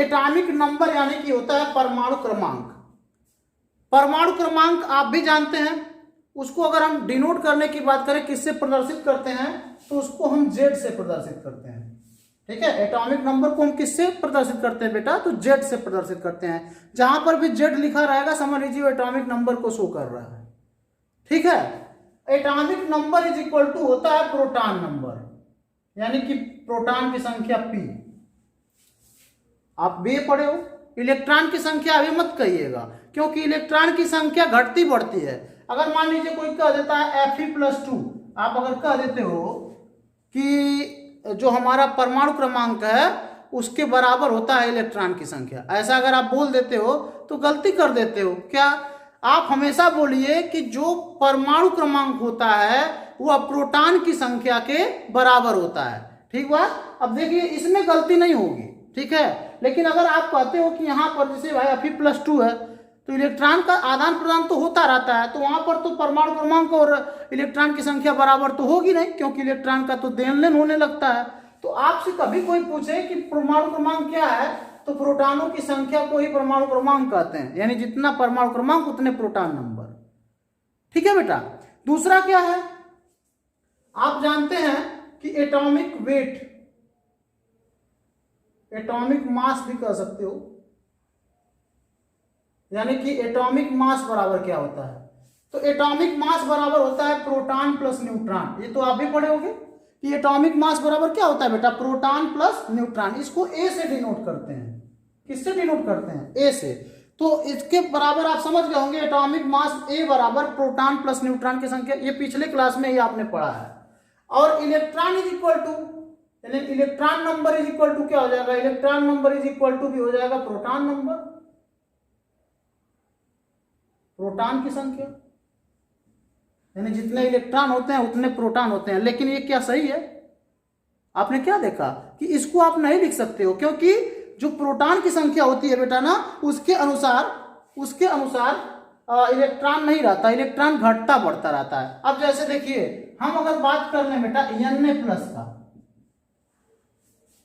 Atomic number यानी कि होता है परमाणु क्रमांक। परमाणु क्रमांक आप भी जानते हैं, उसको अगर हम डिनोट करने की बात करें किससे प्रदर्शित करते हैं तो उसको हम जेड से प्रदर्शित करते हैं। ठीक है, एटॉमिक नंबर को हम किससे प्रदर्शित करते हैं बेटा, तो जेड से प्रदर्शित करते हैं। जहां पर भी जेड लिखा रहेगा समझ लीजिए एटॉमिक नंबर को शो कर रहा है। ठीक है, atomic number is equal to होता है प्रोटॉन नंबर, यानी कि प्रोटॉन की संख्या पी। आप बी पढ़े हो, इलेक्ट्रॉन की संख्या अभी मत कहिएगा, क्योंकि इलेक्ट्रॉन की संख्या घटती बढ़ती है। अगर मान लीजिए कोई कह देता है Fe+2, आप अगर कह देते हो कि जो हमारा परमाणु क्रमांक है उसके बराबर होता है इलेक्ट्रॉन की संख्या, ऐसा अगर आप बोल देते हो तो गलती कर देते हो। क्या, आप हमेशा बोलिए कि जो परमाणु क्रमांक होता है वह प्रोटॉन की संख्या के बराबर होता है। ठीक बात, अब देखिए इसमें गलती नहीं होगी। ठीक है, लेकिन अगर आप कहते हो कि यहाँ पर जैसे भाई Fe+2 है तो इलेक्ट्रॉन का आदान प्रदान तो होता रहता है, तो वहां पर तो परमाणु क्रमांक और इलेक्ट्रॉन की संख्या बराबर तो होगी नहीं, क्योंकि इलेक्ट्रॉन का तो देन लेन होने लगता है। तो आपसे कभी कोई पूछे कि परमाणु क्रमांक क्या है, तो प्रोटॉनों की संख्या को ही परमाणु क्रमांक कहते हैं, यानी जितना परमाणु क्रमांक उतने प्रोटॉन नंबर। ठीक है बेटा, दूसरा क्या है, आप जानते हैं कि एटॉमिक वेट, एटॉमिक मास भी कह सकते हो, यानी कि एटॉमिक मास बराबर क्या होता है, तो एटॉमिक मास बराबर होता है प्रोटॉन प्लस न्यूट्रॉन। ये तो आप भी पढ़े होंगे कि एटॉमिक मास बराबर क्या होता है बेटा, प्रोटॉन प्लस न्यूट्रॉन। इसको ए से डिनोट करते हैं, किससे डिनोट करते हैं, ए से। तो इसके बराबर आप समझ गए होंगे एटॉमिक मास ए बराबर प्रोटॉन प्लस न्यूट्रॉन की संख्या, ये पिछले क्लास में ही आपने पढ़ा है। और इलेक्ट्रॉन इज इक्वल टू, यानी electron number is equal to क्या हो जाएगा, electron number is equal to भी हो जाएगा प्रोटॉन नंबर, प्रोटॉन की संख्या, यानी जितने इलेक्ट्रॉन होते हैं उतने प्रोटॉन होते हैं। लेकिन ये क्या सही है, आपने क्या देखा कि इसको आप नहीं लिख सकते हो, क्योंकि जो प्रोटॉन की संख्या होती है बेटा ना, उसके अनुसार इलेक्ट्रॉन नहीं रहता, इलेक्ट्रॉन घटता बढ़ता रहता है। अब जैसे देखिए हम अगर बात कर लें बेटा Na+ का,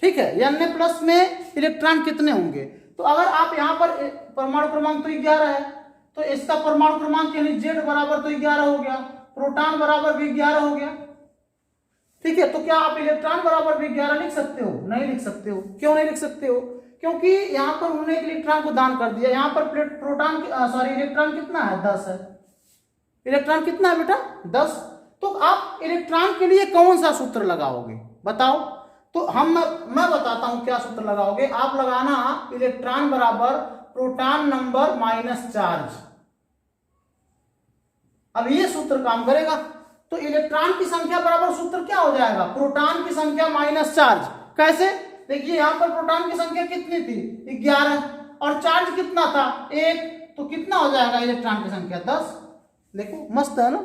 ठीक है, Na+ में इलेक्ट्रॉन कितने होंगे, तो अगर आप यहाँ पर परमाणु क्रमांक तो 11 है, तो इसका परमाणु क्रमांक यानी Z बराबर तो 11 हो गया, प्रोटॉन बराबर भी 11 हो गया। ठीक है, तो क्या आप इलेक्ट्रॉन बराबर भी 11 लिख सकते हो, नहीं लिख सकते हो। क्यों नहीं लिख सकते हो, क्योंकि यहाँ पर उन्होंने एक इलेक्ट्रॉन को दान कर दिया, यहाँ पर इलेक्ट्रॉन कितना है, 10 है। इलेक्ट्रॉन कितना है बेटा, 10। तो आप इलेक्ट्रॉन के लिए कौन सा सूत्र लगाओगे बताओ, तो मैं बताता हूं क्या सूत्र लगाओगे। आप लगाना इलेक्ट्रॉन बराबर प्रोटॉन नंबर माइनस चार्ज। अब ये सूत्र काम करेगा, तो इलेक्ट्रॉन की संख्या बराबर सूत्र क्या हो जाएगा, प्रोटॉन की संख्या माइनस चार्ज। कैसे, देखिए यहां पर प्रोटॉन की संख्या कितनी थी, 11, और चार्ज कितना था, 1, तो कितना हो जाएगा इलेक्ट्रॉन की संख्या, 10। देखो मस्त है ना।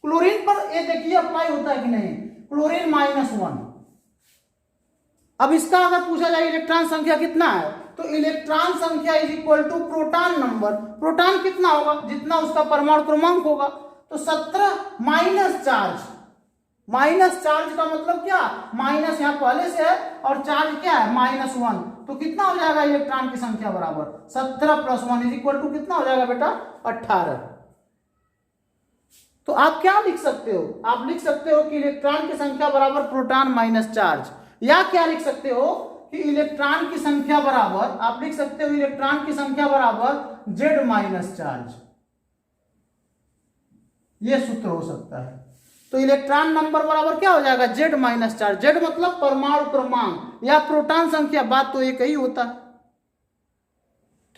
क्लोरीन पर ये देखिए अप्लाई होता है कि नहीं, क्लोरीन -1। अब इसका अगर पूछा जाए इलेक्ट्रॉन संख्या कितना है, तो इलेक्ट्रॉन संख्या is equal to proton number. Proton कितना होगा, जितना उसका परमाणु क्रमांक होगा, तो 17 माइनस चार्ज। माइनस चार्ज का मतलब क्या, माइनस यहाँ पहले से है और चार्ज क्या है -1, तो कितना हो जाएगा इलेक्ट्रॉन की संख्या बराबर 17 + 1 इज इक्वल टू कितना हो जाएगा बेटा, 18। तो आप क्या लिख सकते हो, आप लिख सकते हो कि इलेक्ट्रॉन की संख्या बराबर प्रोटॉन माइनस चार्ज, या क्या लिख सकते हो कि इलेक्ट्रॉन की संख्या बराबर, आप लिख सकते हो इलेक्ट्रॉन की संख्या बराबर Z माइनस चार्ज। यह सूत्र हो सकता है। तो इलेक्ट्रॉन नंबर बराबर क्या हो जाएगा, Z माइनस चार्ज। Z मतलब परमाणु क्रमांक या प्रोटॉन संख्या, बात तो एक ही होता है।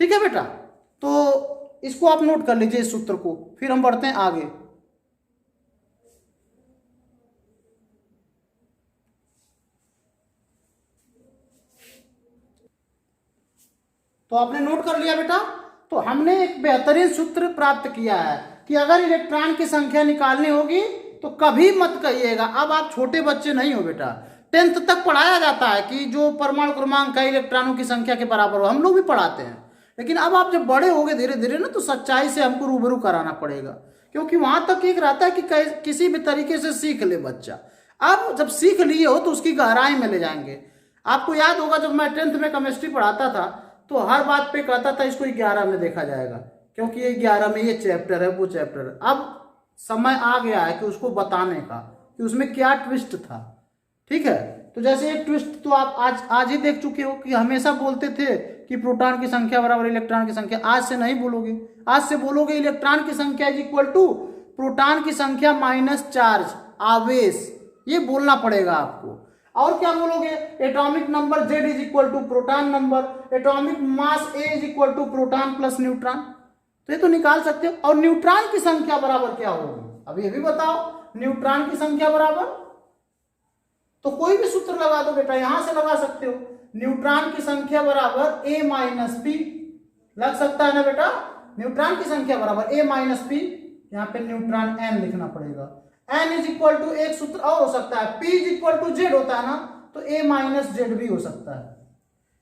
ठीक है बेटा, तो इसको आप नोट कर लीजिए इस सूत्र को, फिर हम बढ़ते हैं आगे। तो आपने नोट कर लिया बेटा, तो हमने एक बेहतरीन सूत्र प्राप्त किया है कि अगर इलेक्ट्रॉन की संख्या निकालनी होगी तो कभी मत कहिएगा, अब आप छोटे बच्चे नहीं हो बेटा, 10th तक पढ़ाया जाता है कि जो परमाणु क्रमांक है इलेक्ट्रॉनों की संख्या के बराबर हो, हम लोग भी पढ़ाते हैं। लेकिन अब आप जब बड़े हो गए धीरे धीरे ना, तो सच्चाई से हमको रूबरू कराना पड़ेगा, क्योंकि वहां तक एक रहता है कि किसी भी तरीके से सीख ले बच्चा। अब जब सीख लिए हो तो उसकी गहराई में ले जाएंगे। आपको याद होगा जब मैं 10th में केमिस्ट्री पढ़ाता था तो हर बात पे कहता था इसको 11 में देखा जाएगा, क्योंकि ये 11 में ये चैप्टर है वो चैप्टर है। अब समय आ गया है कि उसको बताने का कि उसमें क्या ट्विस्ट था। ठीक है, तो जैसे एक ट्विस्ट तो आप आज ही देख चुके हो कि हमेशा बोलते थे कि प्रोटॉन की संख्या बराबर इलेक्ट्रॉन की संख्या। आज से नहीं बोलोगे, आज से बोलोगे इलेक्ट्रॉन की संख्या इज इक्वल टू प्रोटॉन की संख्या माइनस चार्ज आवेश, ये बोलना पड़ेगा आपको। और क्या बोलोगे, atomic number Z is equal to proton number, atomic mass A is equal to proton plus neutron, तो ये तो निकाल सकते हो। और न्यूट्रॉन की संख्या बराबर क्या होगी, अब ये भी बताओ, न्यूट्रॉन की संख्या बराबर, तो कोई भी सूत्र लगा दो बेटा, यहां से लगा सकते हो, न्यूट्रॉन की संख्या बराबर A माइनस पी, लग सकता है ना बेटा, न्यूट्रॉन की संख्या बराबर A माइनस पी, यहाँ पे न्यूट्रॉन n लिखना पड़ेगा, n इज इक्वल टू एक सूत्र और हो सकता है, p is equal to z होता है ना, तो a माइनस जेड भी हो सकता है,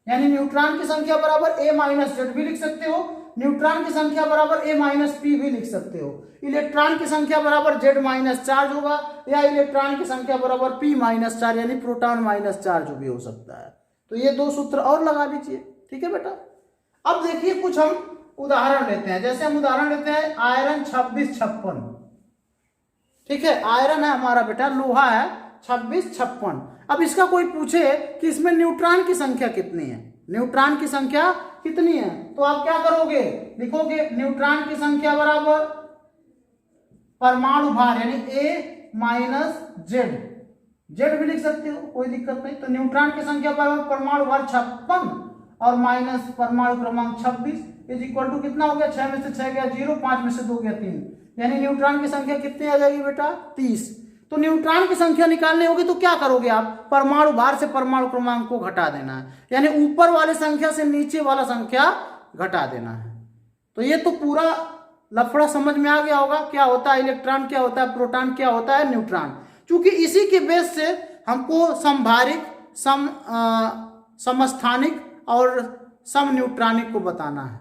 यानी न्यूट्रॉन की संख्या बराबर a माइनस जेड भी लिख सकते हो, न्यूट्रॉन की संख्या बराबर a माइनस पी भी लिख सकते हो, इलेक्ट्रॉन की संख्या बराबर z माइनस चार्ज होगा, या इलेक्ट्रॉन की संख्या बराबर p माइनस चार्ज यानी प्रोटॉन माइनस चार्ज भी हो सकता है। तो ये दो सूत्र और लगा लीजिए। ठीक है बेटा, अब देखिए कुछ हम उदाहरण लेते हैं। जैसे हम उदाहरण लेते हैं आयरन 2656, ठीक है, आयरन है हमारा बेटा, लोहा है 2656। अब इसका कोई पूछे कि इसमें न्यूट्रॉन की संख्या कितनी है, न्यूट्रॉन की संख्या कितनी है, तो आप क्या करोगे, लिखोगे न्यूट्रॉन की संख्या बराबर परमाणु भार यानी A माइनस जेड, जेड भी लिख सकते हो, कोई दिक्कत नहीं। तो न्यूट्रॉन की संख्या बराबर परमाणु भार 56 और माइनस परमाणु क्रमांक 26 इज इक्वल टू कितना हो गया, 6 में से 6 गया 0, 5 में से 2 गया 3, यानी न्यूट्रॉन की संख्या कितनी आ जाएगी बेटा 30। तो न्यूट्रॉन की संख्या निकालनी होगी तो क्या करोगे आप, परमाणु भार से परमाणु क्रमांक को घटा देना है, यानी ऊपर वाले संख्या से नीचे वाला संख्या घटा देना है। तो ये तो पूरा लफड़ा समझ में आ गया होगा, क्या होता है इलेक्ट्रॉन, क्या होता है प्रोटॉन, क्या होता है न्यूट्रॉन। क्योंकि इसी के बेस से हमको समभारिक, समस्थानिक और सम न्यूट्रॉनिक को बताना है।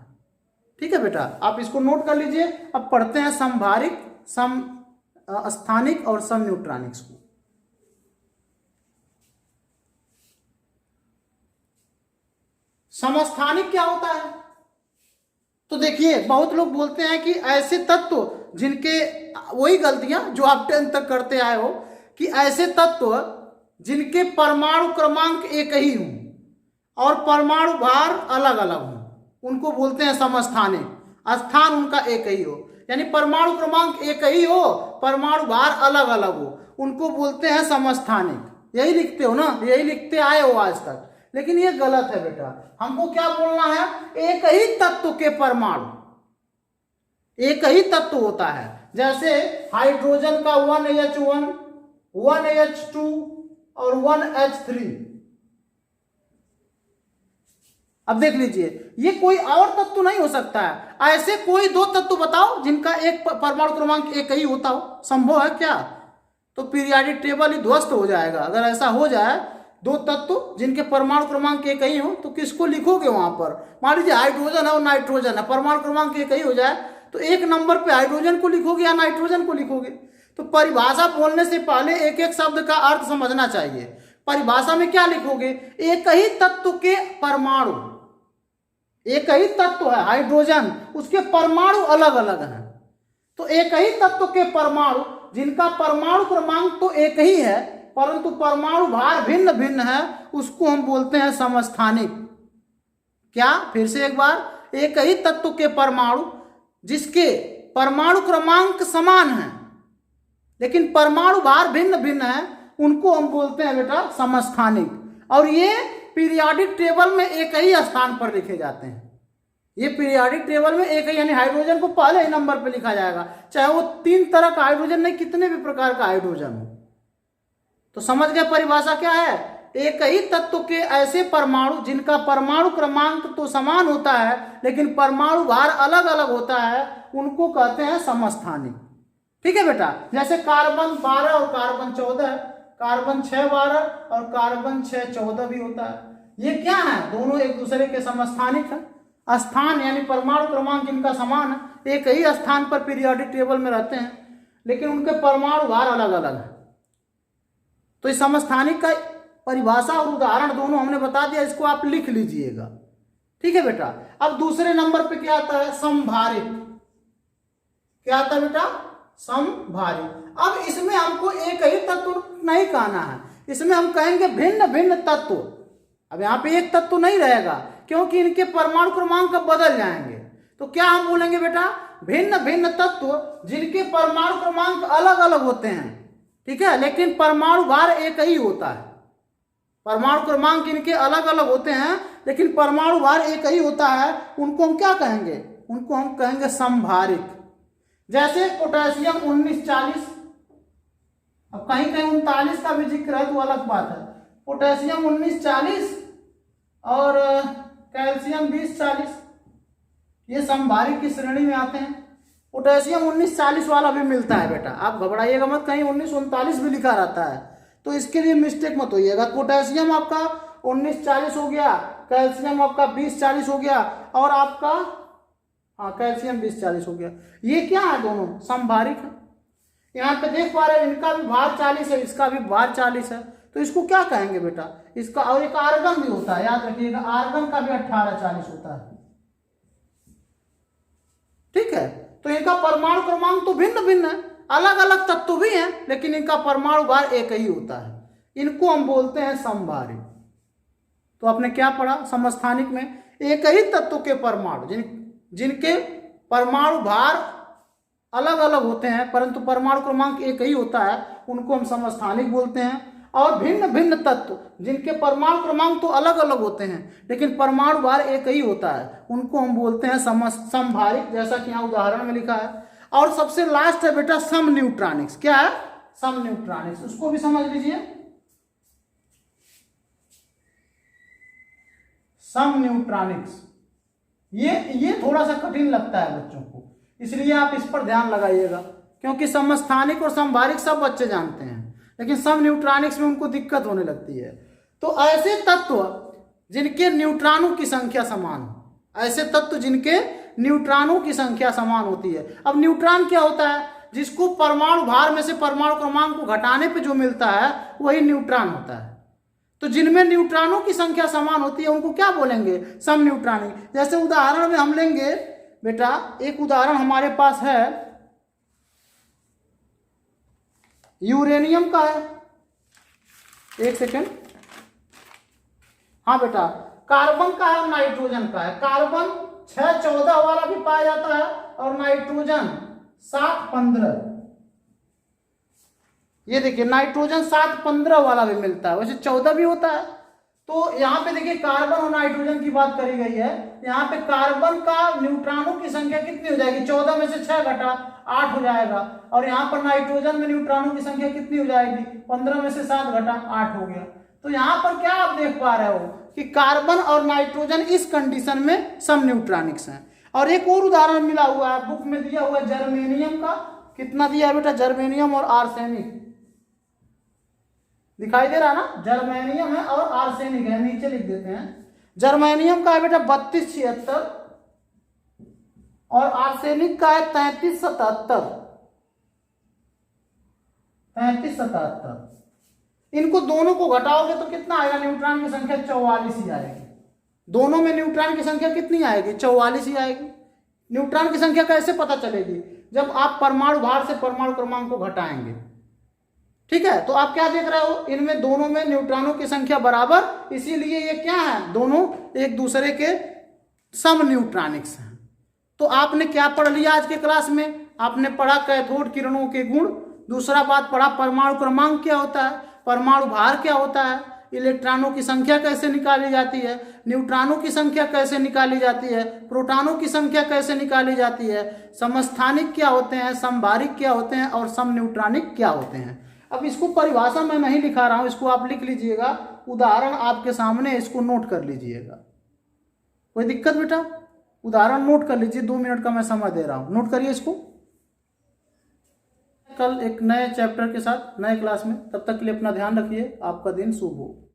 ठीक है बेटा, आप इसको नोट कर लीजिए। अब पढ़ते हैं समभारिक, सम स्थानिक और सम न्यूट्रॉनिक्स को। समस्थानिक क्या होता है, तो देखिए बहुत लोग बोलते हैं कि ऐसे तत्व जिनके, वही गलतियां जो आप 10th तक करते आए हो, कि ऐसे तत्व जिनके परमाणु क्रमांक एक ही हों और परमाणु भार अलग अलग हों, उनको बोलते हैं समस्थानिक। स्थान उनका एक ही हो, यानी परमाणु क्रमांक एक ही हो, परमाणु भार अलग अलग हो, उनको बोलते हैं समस्थानिक। यही लिखते हो ना, यही लिखते आए हो आज तक, लेकिन ये गलत है बेटा। हमको क्या बोलना है, एक ही तत्व के परमाणु, एक ही तत्व होता है। जैसे हाइड्रोजन का 1H1, 1H2 और 1H3। अब देख लीजिए, ये कोई और तत्व नहीं हो सकता है। ऐसे कोई दो तत्व बताओ जिनका एक परमाणु क्रमांक एक ही होता हो, संभव है क्या? तो पीरियोडिक टेबल ही ध्वस्त हो जाएगा। अगर ऐसा हो जाए, दो तत्व जिनके परमाणु क्रमांक एक ही हो, तो किसको लिखोगे वहां पर? मान लीजिए हाइड्रोजन है और नाइट्रोजन है, परमाणु क्रमांक एक ही हो जाए, तो एक नंबर पे हाइड्रोजन को लिखोगे या नाइट्रोजन को लिखोगे? तो परिभाषा बोलने से पहले एक एक शब्द का अर्थ समझना चाहिए। परिभाषा में क्या लिखोगे? एक ही तत्व के परमाणु, एक ही तत्व है हाइड्रोजन, उसके परमाणु अलग अलग हैं। तो एक ही तत्व के परमाणु जिनका परमाणु क्रमांक तो एक ही है परंतु परमाणु भार भिन्न भिन्न है, उसको हम बोलते हैं समस्थानिक। क्या? फिर से एक बार, एक ही तत्व के परमाणु जिसके परमाणु क्रमांक समान है लेकिन परमाणु भार भिन्न भिन्न है, उनको हम बोलते हैं बेटा समस्थानिक। और ये पीरियोडिक टेबल में एक ही स्थान पर लिखे जाते हैं। ये पीरियोडिक टेबल में एक ही, यानी हाइड्रोजन को पहले ही नंबर पर लिखा जाएगा, चाहे वो 3 तरह का हाइड्रोजन नहीं, कितने भी प्रकार का हाइड्रोजन हो। तो समझ गए परिभाषा क्या है? एक ही तत्व के ऐसे परमाणु जिनका परमाणु क्रमांक तो समान होता है लेकिन परमाणु भार अलग अलग होता है, उनको कहते हैं समस्थानिक। ठीक है बेटा, जैसे कार्बन 12 और कार्बन 14, कार्बन 6 12 और कार्बन 6 14 भी होता है। ये क्या है? दोनों एक दूसरे के समस्थानिक है। स्थान यानी परमाणु क्रमांक इनका समान है, एक ही स्थान पर पीरियोडिक टेबल में रहते हैं लेकिन उनके परमाणु भार अलग अलग है। तो इस समस्थानिक का परिभाषा और उदाहरण दोनों हमने बता दिया, इसको आप लिख लीजिएगा। ठीक है बेटा। अब दूसरे नंबर पे क्या आता है, समभारिक। क्या आता है बेटा, समभारिक। अब इसमें हमको एक ही तत्व नहीं कहना है, इसमें हम कहेंगे भिन्न भिन्न तत्व। अब यहाँ पे एक तत्व नहीं रहेगा क्योंकि इनके परमाणु क्रमांक बदल जाएंगे। तो क्या हम बोलेंगे बेटा, भिन्न भिन्न तत्व जिनके परमाणु क्रमांक अलग अलग होते हैं, ठीक है, लेकिन परमाणु भार एक ही होता है। परमाणु क्रमांक इनके अलग अलग होते हैं लेकिन परमाणु भार एक ही होता है, उनको हम क्या कहेंगे, उनको हम कहेंगे समभारिक। जैसे पोटेशियम 1940, अब कहीं कहीं 39 का भी जिक्र है तो अलग बात है। पोटेशियम 1940 और कैल्शियम 2040, ये समभारिक की श्रेणी में आते हैं। पोटेशियम 1940 वाला भी मिलता है बेटा, आप घबराइएगा मत, कहीं 1939 भी लिखा रहता है तो इसके लिए मिस्टेक मत होइएगा। पोटेशियम आपका 1940 हो गया, कैल्शियम आपका 2040 हो गया और आपका कैल्शियम 2040 हो गया। ये क्या है, दोनों समभारिक है। यहाँ पे देख पा रहे हैं इनका भी भार 40 है, इसका भी भार 40 है, तो इसको क्या कहेंगे बेटा, इसका। और एक आर्गन भी होता है, याद रखिएगा, आर्गन का भी 1840 होता है, ठीक है। तो इनका परमाणु क्रमांक तो भिन्न भिन्न है, अलग अलग तत्व भी हैं लेकिन इनका परमाणु भार एक ही होता है, इनको हम बोलते हैं समभारिक। तो आपने क्या पढ़ा, समस्थानिक में एक ही तत्व के परमाणु जिनके परमाणु भार अलग अलग होते हैं परंतु परमाणु क्रमांक एक ही होता है, उनको हम समस्थानिक बोलते हैं। और भिन्न भिन्न तत्व जिनके परमाणु क्रमांक तो अलग अलग होते हैं लेकिन परमाणु भार एक ही होता है, उनको हम बोलते हैं समभारिक, जैसा कि यहाँ उदाहरण में लिखा है। और सबसे लास्ट है बेटा सम न्यूट्रॉनिक्स। क्या है, सम न्यूट्रॉनिक्स, उसको भी समझ लीजिए। सम न्यूट्रॉनिक्स ये थोड़ा सा कठिन लगता है बच्चों को, इसलिए आप इस पर ध्यान लगाइएगा, क्योंकि समस्थानिक और समभारिक सब बच्चे जानते हैं लेकिन सम न्यूट्रॉनिक्स में उनको दिक्कत होने लगती है। तो ऐसे तत्व जिनके न्यूट्रॉनों की संख्या समान हो, ऐसे तत्व जिनके न्यूट्रॉनों की संख्या समान होती है। अब न्यूट्रॉन क्या होता है, जिसको परमाणु भार में से परमाणु क्रमांक को घटाने पे जो मिलता है वही न्यूट्रॉन होता है। तो जिनमें न्यूट्रॉनों की संख्या समान होती है उनको क्या बोलेंगे, सम न्यूट्रॉनिक। जैसे उदाहरण में हम लेंगे बेटा, एक उदाहरण हमारे पास है यूरेनियम का है, एक सेकेंड, हाँ बेटा, कार्बन का है, नाइट्रोजन का है। कार्बन 614 वाला भी पाया जाता है और नाइट्रोजन 715। ये देखिए नाइट्रोजन 715 वाला भी मिलता है, वैसे 14 भी होता है। तो यहाँ पे देखिए कार्बन और नाइट्रोजन की बात करी गई है। यहाँ पे कार्बन का न्यूट्रॉनों की संख्या कितनी हो जाएगी, 14 में से 6 घटा 8 हो जाएगा। और यहाँ पर नाइट्रोजन में न्यूट्रॉनों की संख्या कितनी हो जाएगी, 15 में से 7 घटा 8 हो गया। तो यहाँ पर क्या आप देख पा रहे हो कि कार्बन और नाइट्रोजन इस कंडीशन में सम न्यूट्रॉनिक्स हैं। और एक और उदाहरण मिला हुआ है, बुक में दिया हुआ है जर्मेनियम का। कितना दिया है बेटा, जर्मेनियम और आर्सेनिक, दिखाई दे रहा है ना, जर्मेनियम है और आर्सेनिक है, नीचे लिख देते हैं। जर्मेनियम का है बेटा 3276 और आर्सेनिक का है 3377। 3377, इनको दोनों को घटाओगे तो कितना आएगा, न्यूट्रॉन की संख्या 44 ही आएगी। दोनों में न्यूट्रॉन की संख्या कितनी आएगी, 44 ही आएगी। न्यूट्रॉन की संख्या कैसे पता चलेगी, जब आप परमाणु भार से परमाणु क्रमांक को घटाएंगे, ठीक है। तो आप क्या देख रहे हो, इनमें दोनों में न्यूट्रॉनों की संख्या बराबर, इसीलिए ये क्या है, दोनों एक दूसरे के सम न्यूट्रॉनिक्स हैं। तो आपने क्या पढ़ लिया आज के क्लास में, आपने पढ़ा कैथोड किरणों के गुण, दूसरा बात पढ़ा परमाणु क्रमांक क्या होता है, परमाणु भार क्या होता है, इलेक्ट्रॉनों की संख्या कैसे निकाली जाती है, न्यूट्रॉनों की संख्या कैसे निकाली जाती है, प्रोटॉनों की संख्या कैसे निकाली जाती है, समस्थानिक क्या होते हैं, समभारिक क्या होते हैं और सम न्यूट्रॉनिक क्या होते हैं। अब इसको परिभाषा मैं नहीं लिखा रहा हूं, इसको आप लिख लीजिएगा, उदाहरण आपके सामने, इसको नोट कर लीजिएगा। कोई दिक्कत बेटा, उदाहरण नोट कर लीजिए, 2 मिनट का मैं समय दे रहा हूं, नोट करिए इसको। कल एक नए चैप्टर के साथ नए क्लास में, तब तक के लिए अपना ध्यान रखिए। आपका दिन शुभ हो।